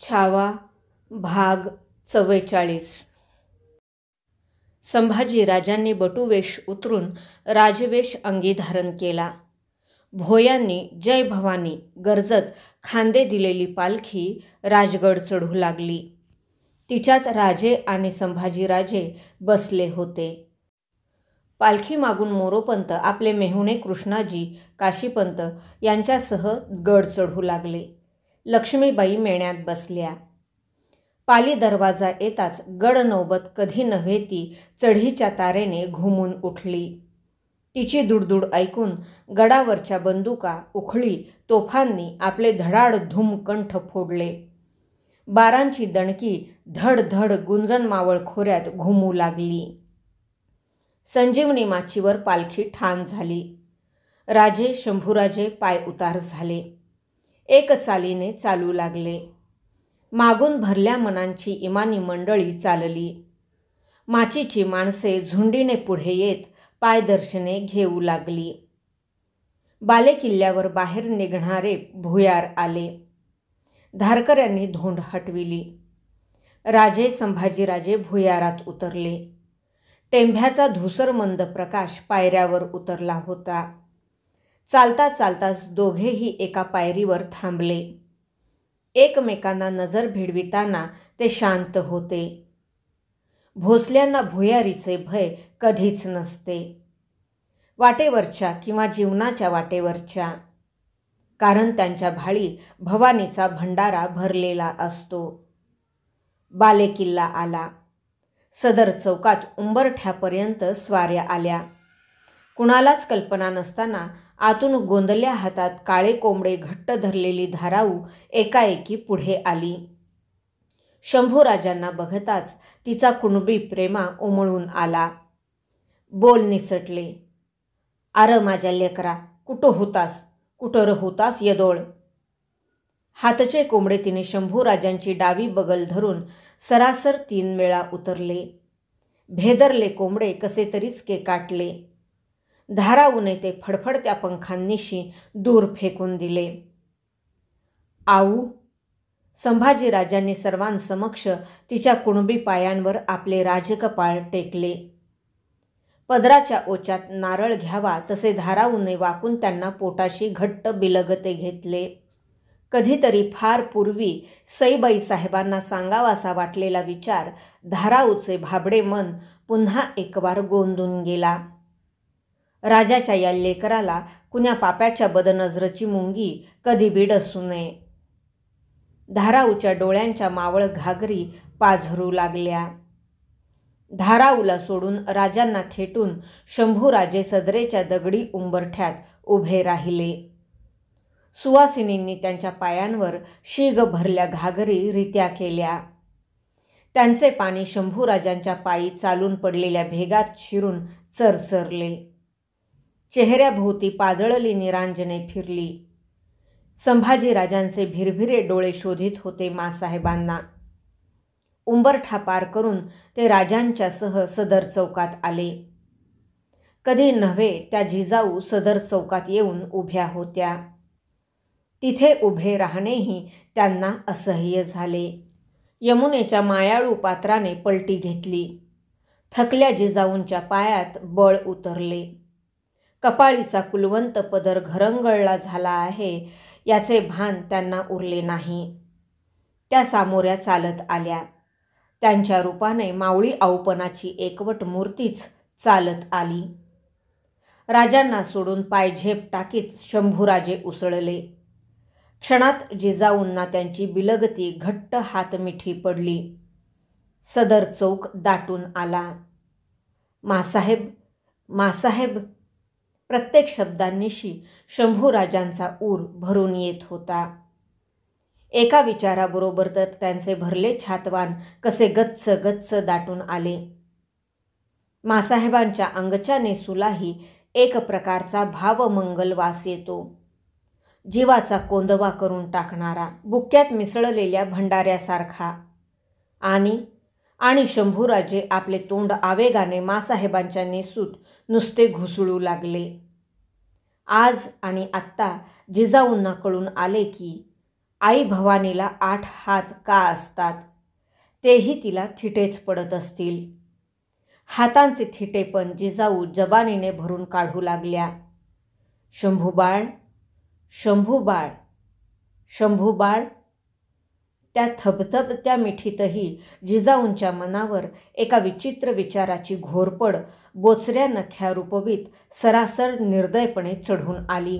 छावा भाग 44. संभाजीराजांनी बटुवेश उतरून राजवेश अंगी धारण केला. भोयांनी जय भवानी गरजत खांदे दिलेली पालखी राजगड चढू लागली. तिच्यात राजे आणि संभाजीराजे बसले होते. पालखी मागून मोरोपंत आपले मेहुणे कृष्णाजी काशीपंत यांच्यासह गड चढू लागले. लक्ष्मीबाई मेण्यात बसल्या. पाली दरवाजा येताच गड नौबत कधी नव्हे ती चढीच्या तारेने घुमून उठली. तिची दुडदुड ऐकून गडावरच्या बंदुका उखळी तोफांनी आपले धडाड धूम कंठ फोडले. बारांची दणकी धड धड गुंजन मावळ खोऱ्यात घुमू लागली. संजीवनी माचीवर पालखी ठाण झाली. राजे शंभूराजे पाय उतार झाले. एक चालीने चालू लागले. मागून भरल्या मनांची इमानी मंडळी चालली. माचीची माणसे झुंडीने पुढे येत पायदर्शने घेऊ लागली. बालेकिल्ल्यावर बाहेर निघणारे भुयार आले. धारकऱ्यांनी धोंड हटविली. राजे संभाजीराजे भुयारात उतरले. टेंभ्याचा धुसरमंद प्रकाश पायऱ्यावर उतरला होता. चालता चालताच दोघेही एका पायरीवर थांबले. एकमेकांना नजर भिडविताना ते शांत होते. भोसल्यांना भुयारीचे भय कधीच नसते, वाटेवरच्या किंवा जीवनाच्या वाटेवरच्या, कारण त्यांच्या भाळी भवानीचा भंडारा भरलेला असतो. बालेकिल्ला आला. सदर चौकात उंबरठ्यापर्यंत स्वाऱ्या आल्या. कुणालाच कल्पना नसताना आतून गोंदल्या हातात काळे कोंबडे घट्ट धरलेली धाराऊ एकाएकी पुढे आली. शंभूराजांना बघताच तिचा कुणबी प्रेमा उमळून आला. बोल निसटले. "आर माझ्या लेकरा, कुठं होतास, कुठं होतास यदोळ?" हातचे कोंबडे तिने शंभूराजांची डावी बगल धरून सरासर 3 वेळा उतरले. भेदरले कोंबडे कसे तरीच केकाटले. धाराऊने ते फडफडत्या पंखांनीशी दूर फेकून दिले. "आऊ!" संभाजीराजांनी सर्वांसमक्ष तिच्या कुणबी पायांवर आपले राजकपाळ टेकले. पदराच्या ओच्यात नारळ घ्यावा तसे धाराऊने वाकून त्यांना पोटाशी घट्ट बिलगते घेतले. कधीतरी फार पूर्वी सईबाई साहेबांना सांगावासा वाटलेला विचार धाराऊचे भाबडे मन पुन्हा एकवार गोंदून गेला. राजाच्या या लेकराला कुण्या पाप्याच्या बदनजरची मुंगी कधी बिडसू नये. धाराऊच्या डोळ्यांच्या मावळ घागरी पाझरू लागल्या. धाराऊला सोडून राजांना खेटून शंभूराजे सदरेच्या दगडी उंबरठ्यात उभे राहिले. सुवासिनींनी त्यांच्या पायांवर शीग भरल्या घागरी रित्या केल्या. त्यांचे पाणी शंभूराजांच्या पायी चालून पडलेल्या भेगात शिरून चरचरले. चेहऱ्याभोवती पाजळली निरांजने फिरली. संभाजीराजांचे भिरभिरे डोळे शोधित होते मासाहेबांना. उंबरठा पार करून ते राजांच्यासह सदर चौकात आले. कधी नव्हे त्या जिजाऊ सदर चौकात येऊन उभ्या होत्या. तिथे उभे राहणेही त्यांना असह्य झाले. यमुनेच्या मायाळू पात्राने पलटी घेतली. थकल्या जिजाऊंच्या पायात बळ उतरले. कपाळीचा कुलवंत पदर घरंगळला झाला आहे याचे भान त्यांना उरले नाही. त्या सामोऱ्या चालत आल्या. त्यांच्या रूपाने मावळी आऊपणाची एकवट मूर्तीच चालत आली. राजांना सोडून पायझेप टाकीत शंभूराजे उसळले. क्षणात जिजाऊंना त्यांची बिलगती घट्ट हातमिठी पडली. सदर चौक दाटून आला. "मासाहेब, मासाहेब!" प्रत्येक शब्दांनिशी शंभूराजांचा ऊर भरून येत होता. एका विचाराबरोबर तर त्यांचे भरले छातवान कसे गच्च गच्च दाटून आले. मासाहेबांच्या अंगच्या नेसूलाही एक प्रकारचा भावमंगल वास येतो, जीवाचा कोंदवा करून टाकणारा, बुक्क्यात मिसळलेल्या भंडाऱ्यासारखा. आणि शंभूराजे आपले तोंड आवेगाने मासाहेबांच्या नेसूत नुसते घुसळू लागले. आज आणि आत्ता जिजाऊंना कळून आले की आई भवानीला 8 हात का असतात, तेही तिला थिटेच पडत असतील. हातांचे थिटे पण जिजाऊ जबानीने भरून काढू लागल्या. शंभूबाळ, शंभूबाळ, शंभूबाळ. त्या थबथबत्या मिठीतही जिजाऊंच्या मनावर एका विचित्र विचाराची घोरपड बोचऱ्या नख्या रूपवीत सरासर निर्दयपणे चढून आली.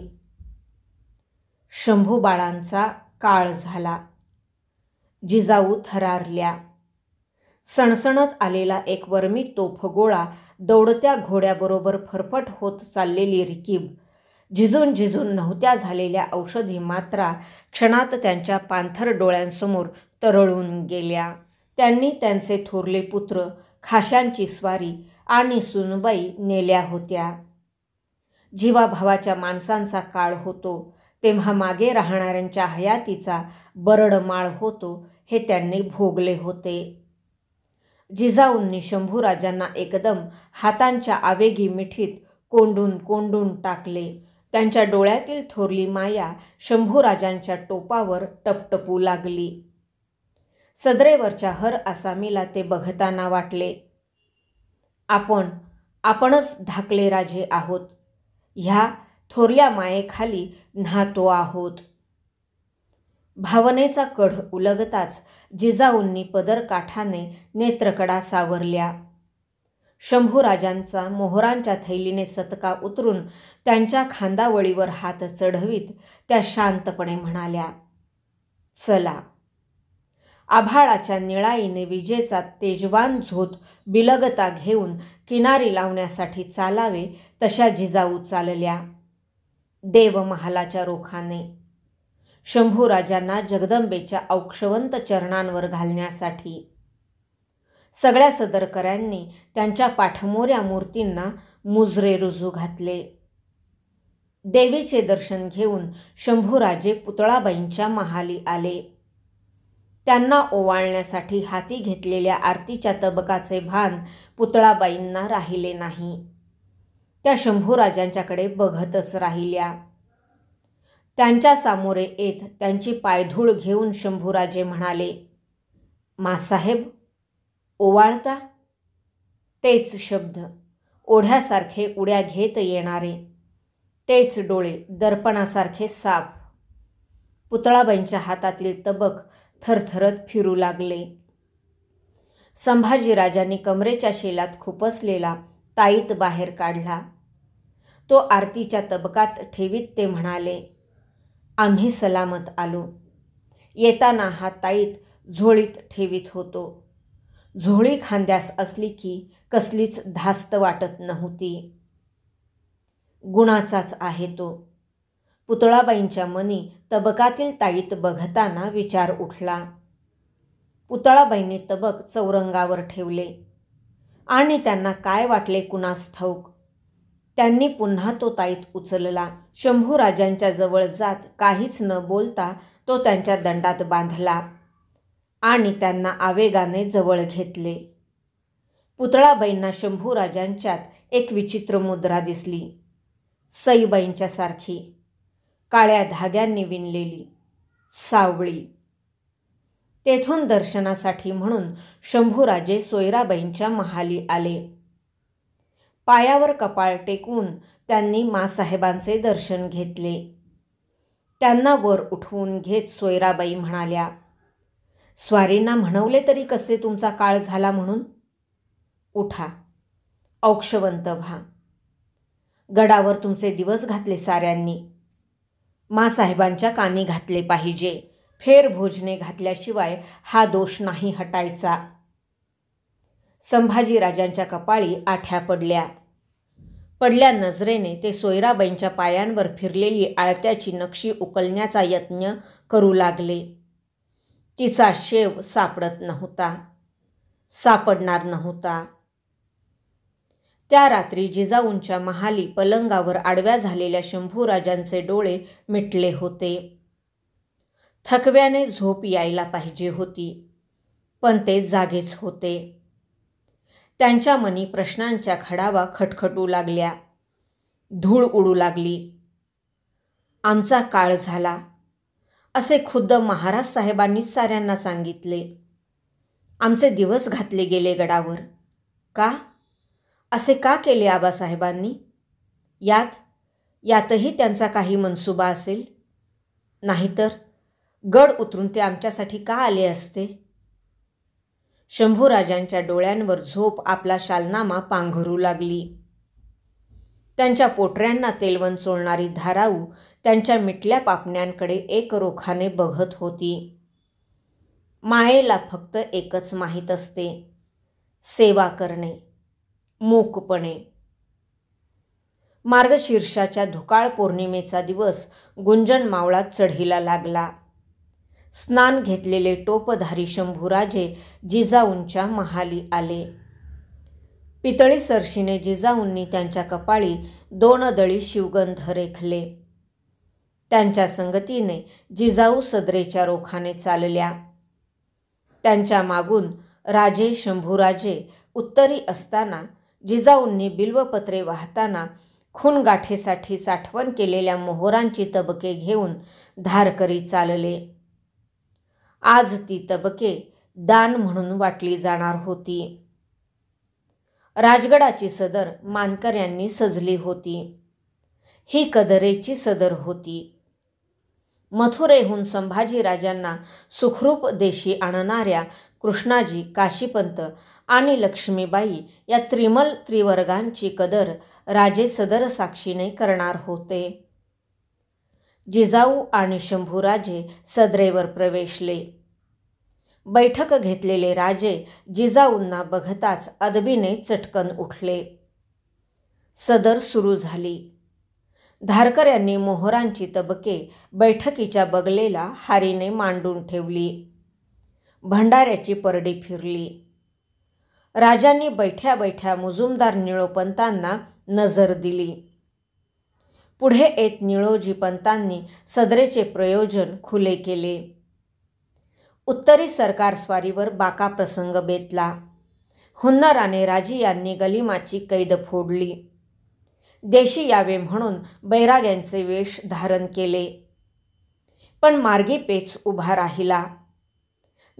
शंभूबाळांचा काळ झाला. जिजाऊ थरारल्या. सणसणत आलेला एक वर्मी तोफगोळा दौडत्या घोड्याबरोबर फरफट होत चाललेली रिकीब, झिजून झिजून नव्हत्या झालेल्या औषधी मात्रा क्षणात त्यांच्या पाणथर डोळ्यांसमोर तरळून गेल्या. त्यांनी त्यांचे थोरले पुत्र, खाशांची स्वारी आणि सुनबाई नेल्या होत्या. जीवाभावाच्या माणसांचा काळ होतो तेव्हा मागे राहणाऱ्यांच्या हयातीचा बरडमाळ होतो हे त्यांनी भोगले होते. जिजाऊंनी शंभूराजांना एकदम हातांच्या आवेगी मिठीत कोंडून कोंडून टाकले. त्यांच्या डोळ्यातील थोरली माया शंभूराजांच्या टोपावर टपटपू लागली. सदरेवरच्या हर आसामीला ते बघताना वाटले, आपणच धाकले राजे आहोत. ह्या थोरल्या मायेखाली न्हातो आहोत. भावनेचा कढ उलगताच जिजाऊंनी पदरकाठाने नेत्रकडा सावरल्या. शंभूराजांचा मोहरांच्या थैलीने सतका उतरून त्यांच्या खांदावळीवर हात चढवीत त्या शांतपणे म्हणाल्या, चला. आभाळाच्या निळाईने विजेचा तेजवान झोत बिलगता घेऊन किनारी लावण्यासाठी चालावे तशा जिजाऊ चालल्या. देवमहालाच्या रोखाने शंभूराजांना जगदंबेच्या औक्षवंत चरणांवर घालण्यासाठी. सगळ्या सदरकऱ्यांनी त्यांच्या पाठमोऱ्या मूर्तींना मुजरे रुजू घातले. देवीचे दर्शन घेऊन शंभूराजे पुतळाबाईंच्या महाली आले. त्यांना ओवाळण्यासाठी हाती घेतलेल्या आरतीच्या तबकाचे भान पुतळाबाईंना राहिले नाही. त्या शंभूराजांच्याकडे बघतच राहिल्या. त्यांच्या सामोरे येत त्यांची पायधूळ घेऊन शंभूराजे म्हणाले, मासाहेब, ओवाळता? तेच शब्द, ओढ्यासारखे उड्या घेत येणारे, तेच डोळे दर्पणासारखे साफ. पुतळाबाईंच्या हातातील तबक थरथरत फिरू लागले. संभाजीराजांनी कमरेच्या शेलात खुपसलेला ताईत बाहेर काढला. तो आरतीच्या तबकात ठेवीत ते म्हणाले, आम्ही सलामत आलो. येताना हा ताईत झोळीत ठेवीत होतो. झोळी खांद्यास असली की कसलीच धास्त वाटत नव्हती. गुणाचाच आहे तो. पुतळाबाईंच्या मनी तबकातील ताईत बघताना विचार उठला. पुतळाबाईंनी तबक चौरंगावर ठेवले आणि त्यांना काय वाटले कुणास ठाऊक, त्यांनी पुन्हा तो ताईत उचलला. शंभूराजांच्या जवळ जात काहीच न बोलता तो त्यांच्या दंडात बांधला आणि त्यांना आवेगाने जवळ घेतले. पुतळाबाईंना शंभूराजांच्यात एक विचित्र मुद्रा दिसली, सईबाईंच्या सारखी, काळ्या धाग्यांनी विणलेली, सावळी. तेथून दर्शनासाठी म्हणून शंभूराजे सोयराबाईंच्या महाली आले. पायावर कपाळ टेकवून त्यांनी मासाहेबांचे दर्शन घेतले. त्यांना वर उठवून घेत सोयराबाई म्हणाल्या, स्वारींना म्हणवले तरी कसे तुमचा काळ झाला म्हणून? उठा, औक्षवंत व्हा. गडावर तुमचे दिवस घातले साऱ्यांनी. मासाहेबांच्या कानी घातले पाहिजे. फेर भोजने घातल्याशिवाय हा दोष नाही हटायचा. संभाजीराजांच्या कपाळी आठ्या पडल्या. पडल्या नजरेने ते सोयराबाईंच्या पायांवर फिरलेली आळत्याची नक्षी उकलण्याचा यत्न करू लागले. तिचा शेव सापडत नव्हता, सापडणार नव्हता. त्या रात्री जिजाऊंच्या महाली पलंगावर आडव्या झालेल्या शंभूराजांचे डोळे मिटले होते. थकव्याने झोप यायला पाहिजे होती, पण ते जागेच होते. त्यांच्या मनी प्रश्नांच्या खडावा खटखटू लागल्या. धूळ उडू लागली. आमचा काळ झाला. असे खुद्द महाराज साहेबांनीच साऱ्यांना सांगितले. आमचे दिवस घातले गेले गडावर. का? असे का केले आबासाहेबांनी? यातही त्यांचा काही मनसुबा असेल. नाहीतर गड उतरून ते आमच्यासाठी का आले असते? शंभूराजांच्या डोळ्यांवर झोप आपला शालनामा पांघरू लागली. त्यांच्या पोटऱ्यांना तेलवण चोळणारी धाराऊ त्यांच्या मिटल्या पापण्यांकडे एकरोखाने बघत होती. मायेला फक्त एकच माहीत असते, सेवा करणे, मूकपणे. मार्गशीर्षाच्या धुकाळ पौर्णिमेचा दिवस गुंजन मावळात चढीला लागला. स्नान घेतलेले टोपधारी शंभूराजे जिजाऊंच्या महाली आले. पितळी सरशीने जिजाऊंनी त्यांच्या कपाळी 2 दळी शिवगंध रेखले. त्यांच्या संगतीने जिजाऊ सदरेच्या रोखाने चालल्या. त्यांच्या मागून राजे शंभूराजे उत्तरी असताना जिजाऊंनी बिल्वपत्रे वाहताना खूनगाठेसाठी साठवण केलेल्या मोहोरांची तबके घेऊन धारकरी चालले. आज ती तबके दान म्हणून वाटली जाणार होती. राजगडाची सदर मानकऱ्यांनी सजली होती. ही कदरेची सदर होती. मथुरेहून संभाजीराजांना सुखरूप देशी आणणाऱ्या कृष्णाजी, काशीपंत आणि लक्ष्मीबाई या त्रिमल त्रिवर्गांची कदर राजे सदर साक्षीने करणार होते. जिजाऊ आणि शंभूराजे सदरेवर प्रवेशले. बैठक घेतलेले राजे जिजाऊंना बघताच अदबीने चटकन उठले. सदर सुरू झाली. धारकऱ्यांनी मोहोरांची तबके बैठकीच्या बगलेला हारीने मांडून ठेवली. भंडाऱ्याची परडी फिरली. राजांनी बैठ्या बैठ्या मुजुमदार निळोपंतांना नजर दिली. पुढे येत निळोजीपंतांनी सदरेचे प्रयोजन खुले केले. उत्तरी सरकार स्वारीवर बाका प्रसंग बेतला. हुन्नराने राजियांनी गलिमाची कैद फोडली. देशी यावे म्हणून बैराग्यांचे वेश धारण केले. पण मार्गी पेच उभा राहिला.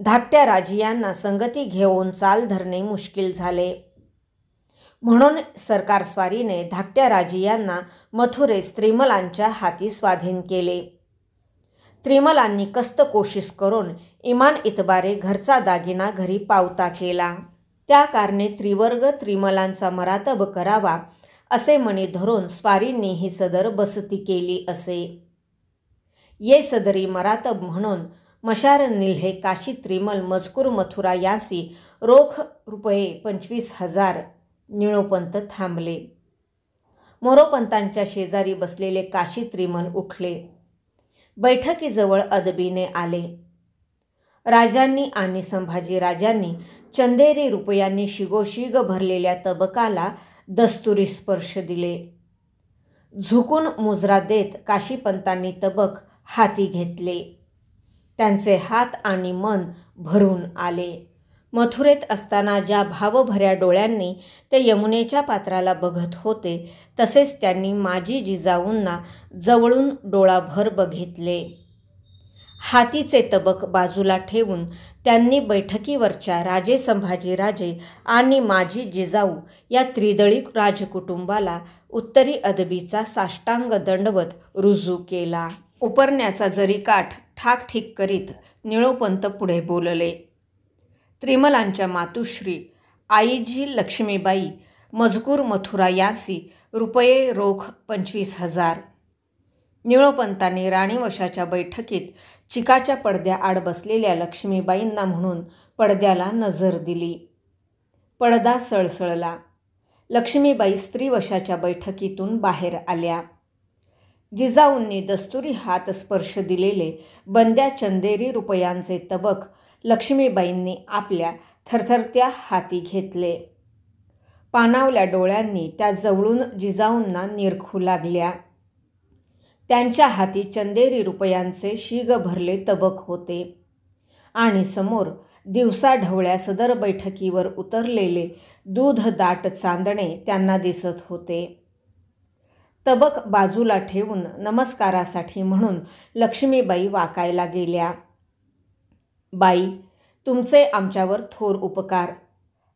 धाकट्या राजियांना संगती घेऊन चाल धरणे मुश्किल झाले. म्हणून सरकार स्वारीने धाकट्या राजियांना मथुरेस त्रिमलांच्या हाती स्वाधीन केले. त्रिमलांनी कस्त कोशिश करून इमान इतबारे घरचा दागिना घरी पावता केला. त्या कारणे त्रिवर्ग त्रिमलांचा मरातब करावा असे मनी धरून स्वारींनी ही सदर बसती केली असे. ये सदरी मरातब म्हणून मशार निल्हे काशी त्रिमल मजकूर मथुरा यासी रोख रुपये 25,000. निळोपंत थांबले. मोरोपंतांच्या शेजारी बसलेले काशी त्रिमल उठले. बैठकीजवळ अदबीने आले. राजांनी आणि संभाजीराजांनी चंदेरी रुपयांनी शिगोशीग भरलेल्या तबकाला दस्तुरी स्पर्श दिले. झुकून मुजरा देत काशीपंतांनी तबक हाती घेतले. त्यांचे हात आणि मन भरून आले. मथुरेत असताना ज्या भावभऱ्या डोळ्यांनी ते यमुनेच्या पात्राला बघत होते तसेच त्यांनी माजी जिजाऊंना जवळून डोळाभर बघितले. हातीचे तबक बाजूला ठेवून त्यांनी बैठकीवरच्या राजे संभाजीराजे आणि माजी जिजाऊ या त्रिदळी राजकुटुंबाला उत्तरी अदबीचा साष्टांग दंडवत रुजू केला. उपरण्याचा जरीकाठ ठाकठीक करीत निळोपंत पुढे बोलले. त्रिमलांच्या मातुश्री आईजी लक्ष्मीबाई मजकूर मथुरा यासी रुपये रोख 25,000. निळोपंतांनी राणीवशाच्या बैठकीत चिकाच्या पडद्या आड बसलेल्या लक्ष्मीबाईंना म्हणून पडद्याला नजर दिली. पडदा सळसळला. लक्ष्मीबाई स्त्रीवशाच्या बैठकीतून बाहेर आल्या. जिजाऊंनी दस्तुरी हात स्पर्श दिलेले बंद्या चंदेरी रुपयांचे तबक लक्ष्मीबाईंनी आपल्या थरथरत्या हाती घेतले. पाणावल्या डोळ्यांनी त्या जवळून जिजाऊंना निरखू लागल्या. त्यांच्या हाती चंदेरी रुपयांचे शीग भरले तबक होते आणि समोर दिवसा ढवळ्या सदर बैठकीवर उतरलेले दूध दाट चांदणे त्यांना दिसत होते. तबक बाजूला ठेवून नमस्कारासाठी म्हणून लक्ष्मीबाई वाकायला गेल्या. बाई, तुमचे आमच्यावर थोर उपकार.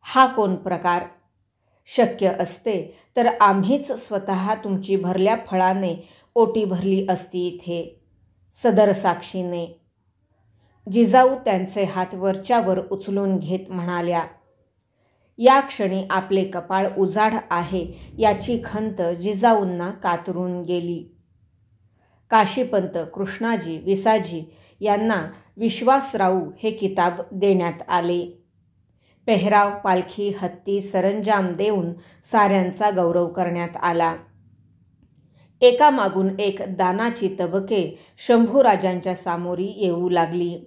हा कोण प्रकार? शक्य असते तर आम्हीच स्वतः तुमची भरल्या फळाने ओटी भरली असती इथे, सदर साक्षीने. जिजाऊ त्यांचे हात वरच्यावर उचलून घेत म्हणाल्या. या क्षणी आपले कपाळ उजाड आहे याची खंत जिजाऊंना कातरून गेली. काशीपंत, कृष्णाजी, विसाजी यांना विश्वासराऊ हे किताब देण्यात आले. पेहराव, पालखी, हत्ती, सरंजाम देऊन साऱ्यांचा गौरव करण्यात आला. एकामागून एक दानाची तबके शंभूराजांच्या सामोरी येऊ लागली.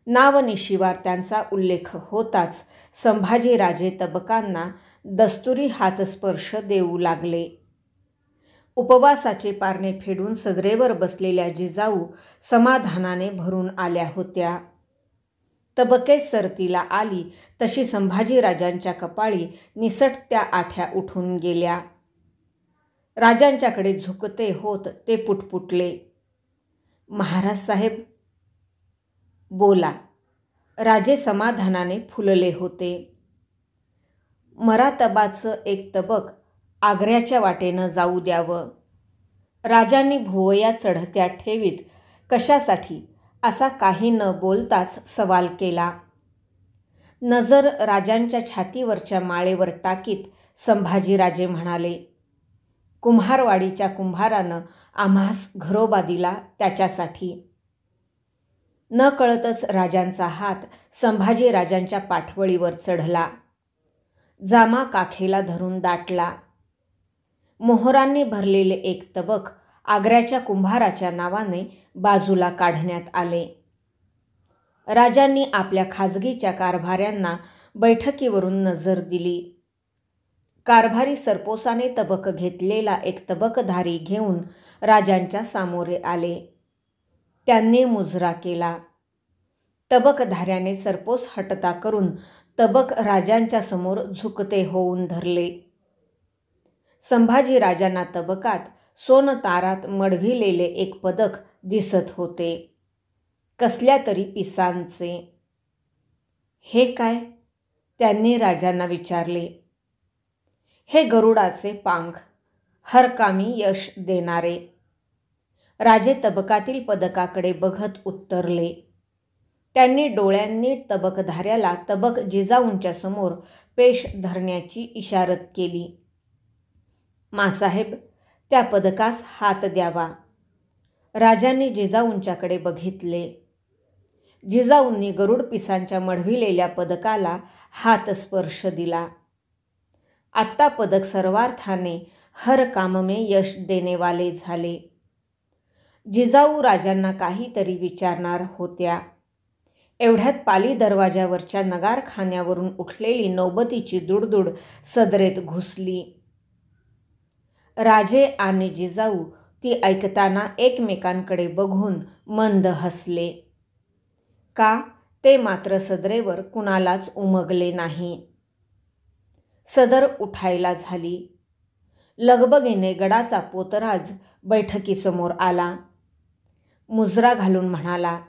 नावनिशिवार त्यांचा उल्लेख होताच संभाजीराजे तबकांना दस्तुरी हातस्पर्श देऊ लागले. उपवासाचे पारणे फेडून सदरेवर बसलेल्या जिजाऊ समाधानाने भरून आल्या होत्या. तबके सरतीला आली तशी संभाजीराजांच्या कपाळी निसटत्या आठ्या उठून गेल्या. राजांच्याकडे झुकते होत ते पुटपुटले. महाराज साहेब, बोला. राजे समाधानाने फुलले होते. मरातबाचं एक तबक आग्र्याच्या वाटेनं जाऊ द्यावं. राजांनी भुवया चढत्या ठेवीत कशासाठी असा काही न बोलताच सवाल केला. नजर राजांच्या छातीवरच्या माळेवर टाकीत संभाजीराजे म्हणाले, कुम्हारवाडीच्या कुंभारानं आम्हास घरोबा दिला त्याच्यासाठी. न कळतच राजांचा हात संभाजीराजांच्या पाठवळीवर चढला. जामा काखेला धरून दाटला. मोहरांनी भरलेले एक तबक आग्र्याच्या कुंभाराच्या नावाने बाजूला काढण्यात आले. राजांनी आपल्या खाजगीच्या कारभाऱ्यांना बैठकीवरून नजर दिली. कारभारी सरपोसाने तबक घेतलेला एक तबकधारी घेऊन राजांच्या सामोरे आले. त्यांनी मुजरा केला. तबकधाऱ्याने सरपोस हटता करून तबक राजांच्या समोर झुकते होऊन धरले. संभाजीराजांना तबकात सोनतारात मढविलेले एक पदक दिसत होते, कसल्या तरी पिसांचे. हे काय? त्यांनी राजांना विचारले. हे गरुडाचे पांख, हरकामी यश देणारे. राजे तबकातील पदकाकडे बघत उत्तरले. त्यांनी डोळ्यांनी तबकधाऱ्याला तबक जिजाऊंच्या समोर पेश धरण्याची इशारत केली. मासाहेब, त्या पदकास हात द्यावा. राजांनी जिजाऊंच्याकडे बघितले. जिजाऊंनी गरुड पिसांच्या मढविलेल्या पदकाला हात स्पर्श दिला. आत्ता पदक सर्वार्थाने हर काम में यश देनेवाले झाले. जिजाऊ राजांना काहीतरी विचारणार होत्या. एवढ्यात पाली दरवाजावरच्या नगारखान्यावरून उठलेली नौबतीची दुडदुड सदरेत घुसली. राजे आणि जिजाऊ ती ऐकताना एकमेकांकडे बघून मंद हसले. का ते मात्र सदरेवर कुणालाच उमगले नाही. सदर उठायला झाली. लगबगीने गडाचा पोतराज बैठकीसमोर आला. मुजरा घालून म्हणाला,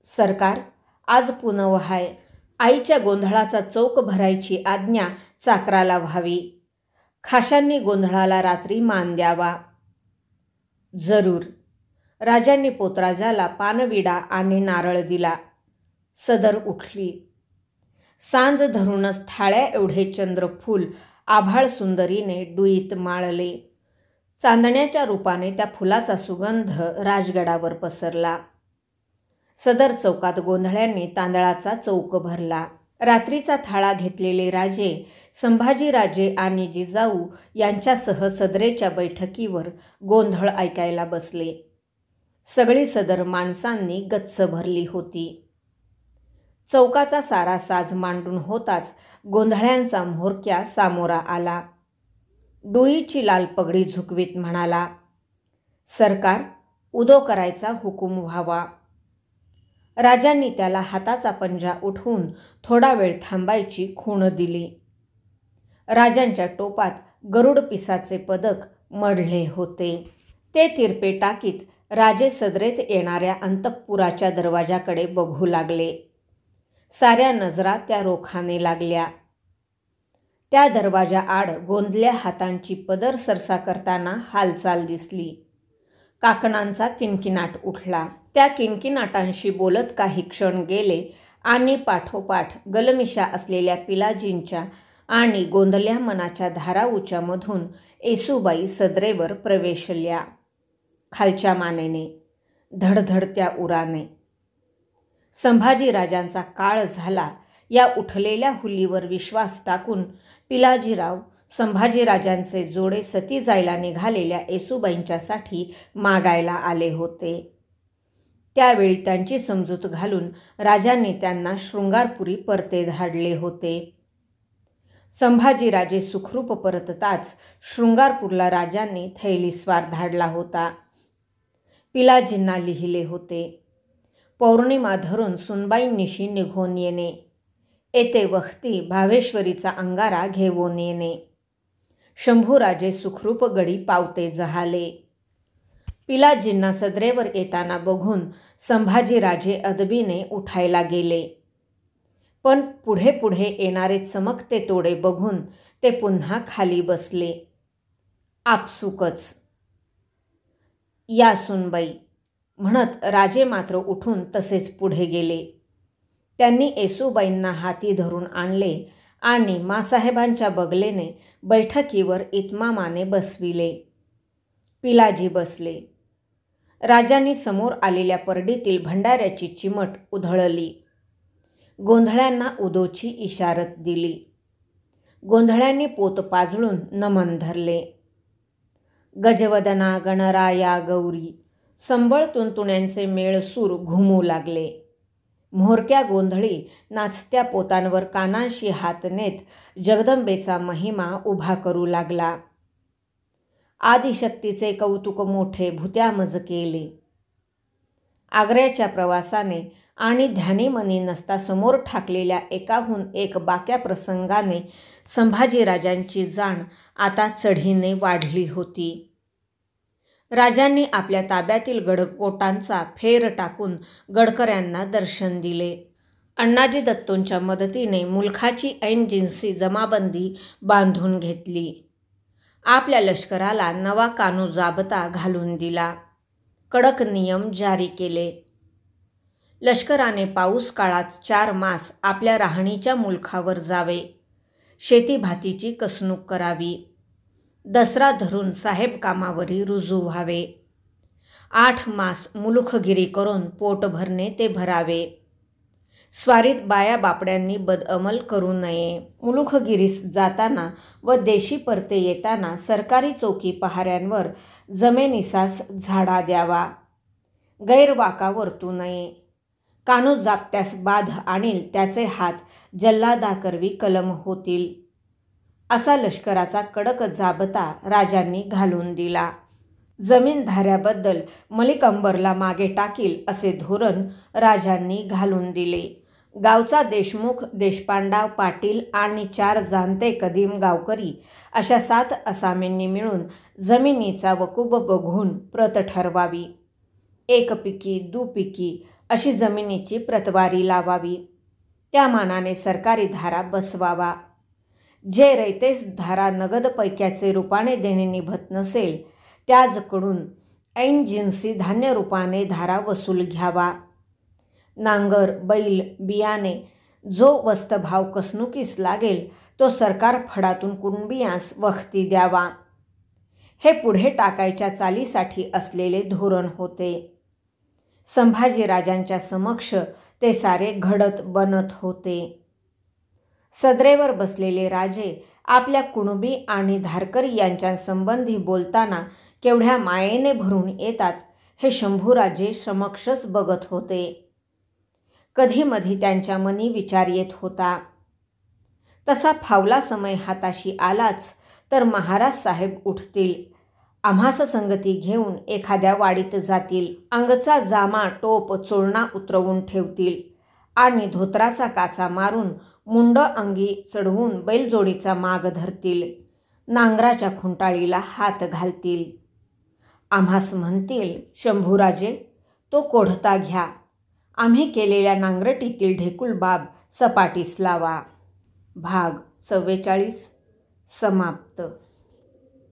सरकार, आज पुनव हाय. आईच्या गोंधळाचा चौक भरायची आज्ञा चाकराला व्हावी. खाशांनी गोंधळाला रात्री मान द्यावा. जरूर. राजांनी पोतराजाला पानविडा आणि नारळ दिला. सदर उठली. सांज धरूनच थाळ्या एवढे चंद्रफूल आभाळ सुंदरीने डुईत माळले. चांदण्याच्या रूपाने त्या फुलाचा सुगंध राजगडावर पसरला. सदर चौकात गोंधळ्यांनी तांदळाचा चौक भरला. रात्रीचा थाळा घेतलेले राजे, संभाजीराजे आणि जिजाऊ यांच्यासह सदरेच्या बैठकीवर गोंधळ ऐकायला बसले. सगळी सदर माणसांनी गच्च भरली होती. चौकाचा सारा साज मांडून होताच गोंधळ्यांचा म्होरक्या सामोरा आला. डोईची लाल पगडी झुकवीत म्हणाला, सरकार, उदो करायचा हुकूम व्हावा. राजांनी त्याला हाताचा पंजा उठवून थोडा वेळ थांबायची खूण दिली. राजांच्या टोपात गरुड पिसाचे पदक मढले होते. ते तिरपे टाकीत राजे सदरेत येणाऱ्या अंतःपुराच्या दरवाजाकडे बघू लागले. साऱ्या नजरा त्या रोखाने लागल्या. त्या दरवाजाआड गोंदल्या हातांची पदर सरसा करताना हालचाल दिसली. काकणांचा किणकिणाट उठला. त्या किणकिणाटांशी बोलत काही क्षण गेले आणि पाठोपाठ गलमिशा असलेल्या पिलाजींच्या आणि गोंदल्या मनाच्या धाराऊच्यामधून येसूबाई सदरेवर प्रवेशल्या. खालच्या मानेने, धडधडत्या उराने. संभाजीराजांचा काळ झाला या उठलेल्या हुलीवर विश्वास टाकून पिलाजीराव संभाजीराजांचे जोडे सती जायला निघालेल्या येसूबाईंच्यासाठी मागायला आले होते. त्यावेळी त्यांची समजूत घालून राजांनी त्यांना शृंगारपुरी परते धाडले होते. संभाजीराजे सुखरूप परतताच शृंगारपूरला राजांनी थैलीस्वार धाडला होता. पिलाजींना लिहिले होते, पौर्णिमा धरून सुनबाईंनिशी निघून येणे. येते वखती भावेश्वरीचा अंगारा घेऊन येणे. शंभूराजे सुखरूप गडी पावते जहाले. पिलाजींना सदरेवर येताना बघून संभाजीराजे अदबीने उठायला गेले. पण पुढे पुढे येणारे चमकते तोडे बघून ते पुन्हा खाली बसले. आपसुकच, या सुनबाई म्हणत राजे मात्र उठून तसेच पुढे गेले. त्यांनी येसूबाईंना हाती धरून आणले आणि मासाहेबांच्या बगलेने बैठकीवर इतमामाने बसविले. पिलाजी बसले. राजांनी समोर आलेल्या परडीतील भंडाऱ्याची चिमट उधळली. गोंधळ्यांना उदोची इशारत दिली. गोंधळ्यांनी पोत पाजळून नमन धरले. गजवदना गणराया गौरी संबळ तुणतुण्यांचे मेळसूर घुमू लागले. म्होरक्या गोंधळी नाचत्या पोतांवर कानांशी हात नेत जगदंबेचा महिमा उभा करू लागला. आदिशक्तीचे कौतुक मोठे भुत्यामज केले. आग्र्याच्या प्रवासाने आणि ध्यानीमनी नसता समोर ठाकलेल्या एकाहून एक बाक्या प्रसंगाने संभाजीराजांची जाण आता चढीने वाढली होती. राजांनी आपल्या ताब्यातील गडकोटांचा फेर टाकून गडकऱ्यांना दर्शन दिले. अण्णाजी दत्तोंच्या मदतीने मुलखाची ऐनजिन्सी जमाबंदी बांधून घेतली. आपल्या लष्कराला नवा कानूजाबता घालून दिला. कडक नियम जारी केले. लष्कराने पाऊस काळात 4 मास आपल्या राहणीच्या मुलखावर जावे. शेतीभातीची कसणूक करावी. दसरा धरून साहेब कामावरी रुजू व्हावे. 8 मास मुलुखगिरी करून पोट भरणे ते भरावे. स्वारीत बाया बापड्यांनी बदअमल करू नये. मुलुखगिरीस जाताना व देशी परते येताना सरकारी चौकी पहाऱ्यांवर जमेनिसास झाडा द्यावा. गैरवाका वर्तू नये. कानूजाप्त्यास बाध आणील त्याचे हात जल्लादाकरवी कलम होतील. असा लष्कराचा कडक जाबता राजांनी घालून दिला. जमीनधाऱ्याबद्दल मलिक अंबरला मागे टाकील असे धोरण राजांनी घालून दिले. गावचा देशमुख, देशपांडा, पाटील आणि 4 जाणते कदीम गावकरी अशा 7 असामींनी मिळून जमिनीचा वकूब बघून प्रत ठरवावी. एकपिकी, दुपिकी अशी जमिनीची प्रतवारी लावावी. त्या मानाने सरकारी धारा बसवावा. जे रयतेस धारा नगद पैक्याचे रूपाने देणे निभत नसेल त्याजकडून ऐनजिन्सी धान्य रूपाने धारा वसूल घ्यावा. नांगर, बैल, बियाणे जो वस्तभाव कसणुकीस लागेल तो सरकार फडातून कुणबियांस वखती द्यावा. हे पुढे टाकायच्या चालीसाठी असलेले धोरण होते. संभाजीराजांच्या समक्ष ते सारे घडत बनत होते. सदरेवर बसलेले राजे आपल्या कुणबी आणि धारकरी यांच्या संबंधी बोलताना केवढ्या मायेने भरून येतात हे शंभूराजे समक्षच बघत होते. कधीमधी त्यांच्या मनी विचार येत होता. तसा फावला समय हाताशी आलाच तर महाराज साहेब उठतील. आम्हास संगती घेऊन एखाद्या वाडीत जातील. अंगचा जामा टोप चोळणा उतरवून ठेवतील आणि धोत्राचा काचा मारून मुंड अंगी चढवून बैलजोडीचा माग धरतील. नांगराच्या खुंटाळीला हात घालतील. आम्हास म्हणतील, शंभूराजे तो कोढता घ्या, आम्ही केलेल्या नांगरटीतील ढेकुलबाब सपाटीस लावा. भाग 44 समाप्त.